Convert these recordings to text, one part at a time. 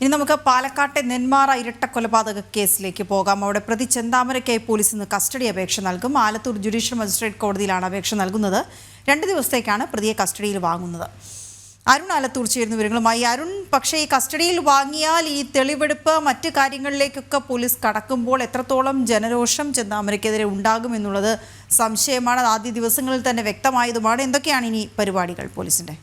ഇനി നമുക്ക് പാലക്കാട്ടെ നെന്മാറ ഇരട്ട കൊലപാതക കേസിലേക്ക് പോകാം. അവിടെ പ്രതി ചെന്താമരയ്ക്കായി പോലീസ് ഇന്ന് കസ്റ്റഡി അപേക്ഷ നൽകും. ആലത്തൂർ ജുഡീഷ്യൽ മജിസ്ട്രേറ്റ് കോടതിയിലാണ് അപേക്ഷ നൽകുന്നത്. 2 ദിവസത്തേക്കാണ് പ്രതിയെ കസ്റ്റഡിയിൽ വാങ്ങുന്നത്. അരുൺ ആലത്തൂർ ചേരുന്ന വിവരങ്ങളുമായി. അരുൺ, പക്ഷേ ഈ കസ്റ്റഡിയിൽ വാങ്ങിയാൽ ഈ തെളിവെടുപ്പ് മറ്റു കാര്യങ്ങളിലേക്കൊക്കെ പോലീസ് കടക്കുമ്പോൾ എത്രത്തോളം ജനരോഷം ചെന്താമരയ്ക്കെതിരെ ഉണ്ടാകുമെന്നുള്ളത് സംശയമാണ്. ആദ്യ ദിവസങ്ങളിൽ തന്നെ വ്യക്തമായതുമാണ്. എന്തൊക്കെയാണ് ഇനി പരിപാടികൾ പോലീസിന്റെ?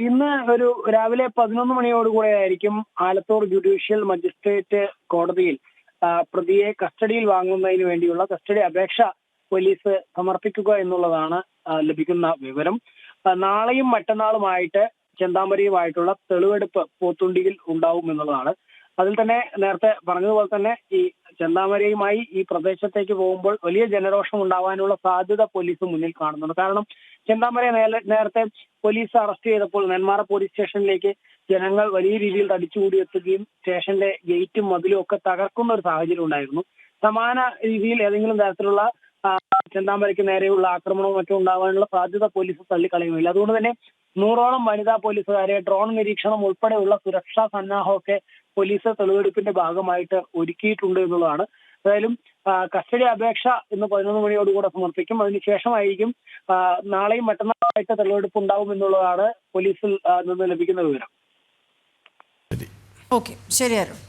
ഇന്ന് ഒരു രാവിലെ 11 മണിയോടുകൂടെ ആയിരിക്കും ആലത്തൂർ ജുഡീഷ്യൽ മജിസ്ട്രേറ്റ് കോടതിയിൽ പ്രതിയെ കസ്റ്റഡിയിൽ വാങ്ങുന്നതിന് വേണ്ടിയുള്ള കസ്റ്റഡി അപേക്ഷ പോലീസ് സമർപ്പിക്കുക എന്നുള്ളതാണ് ലഭിക്കുന്ന വിവരം. നാളെയും മറ്റന്നാളുമായിട്ട് ചെന്താമരയുമായിട്ടുള്ള തെളിവെടുപ്പ് പോത്തുണ്ടിയിൽ ഉണ്ടാവും എന്നുള്ളതാണ്. അതിൽ തന്നെ നേരത്തെ പറഞ്ഞതുപോലെ തന്നെ ഈ ചെന്താമരയുമായി ഈ പ്രദേശത്തേക്ക് പോകുമ്പോൾ വലിയ ജനരോഷം ഉണ്ടാവാനുള്ള സാധ്യത പോലീസ് മുന്നിൽ കാണുന്നുണ്ട്. കാരണം ചെന്താമരയെ നേരത്തെ പോലീസ് അറസ്റ്റ് ചെയ്തപ്പോൾ നെന്മാറ പോലീസ് സ്റ്റേഷനിലേക്ക് ജനങ്ങൾ വലിയ രീതിയിൽ തടിച്ചുകൂടി എത്തുകയും സ്റ്റേഷന്റെ ഗേറ്റും മതിലും ഒക്കെ തകർക്കുന്ന ഒരു സാഹചര്യം ഉണ്ടായിരുന്നു. സമാന രീതിയിൽ ഏതെങ്കിലും തരത്തിലുള്ള ചെന്താമരയ്ക്ക് നേരെയുള്ള ആക്രമണവും മറ്റും ഉണ്ടാകാനുള്ള സാധ്യത പോലീസ് തള്ളിക്കളയുന്നില്ല. അതുകൊണ്ട് തന്നെ 100ഓളം വനിതാ പോലീസുകാരെ, ഡ്രോൺ നിരീക്ഷണം ഉൾപ്പെടെയുള്ള സുരക്ഷാ സന്നാഹമൊക്കെ പോലീസ് തെളിവെടുപ്പിന്റെ ഭാഗമായിട്ട് ഒരുക്കിയിട്ടുണ്ട് എന്നുള്ളതാണ്. ഏതായാലും കസ്റ്റഡി അപേക്ഷ ഇന്ന് 11 മണിയോടുകൂടെ സമർപ്പിക്കും. അതിനുശേഷമായിരിക്കും നാളെയും മറ്റന്നാളായിട്ട് തെളിവെടുപ്പ് ഉണ്ടാവും എന്നുള്ളതാണ് പോലീസിൽ നിന്ന് ലഭിക്കുന്ന വിവരം. ഓക്കെ, ശരി അരുൺ.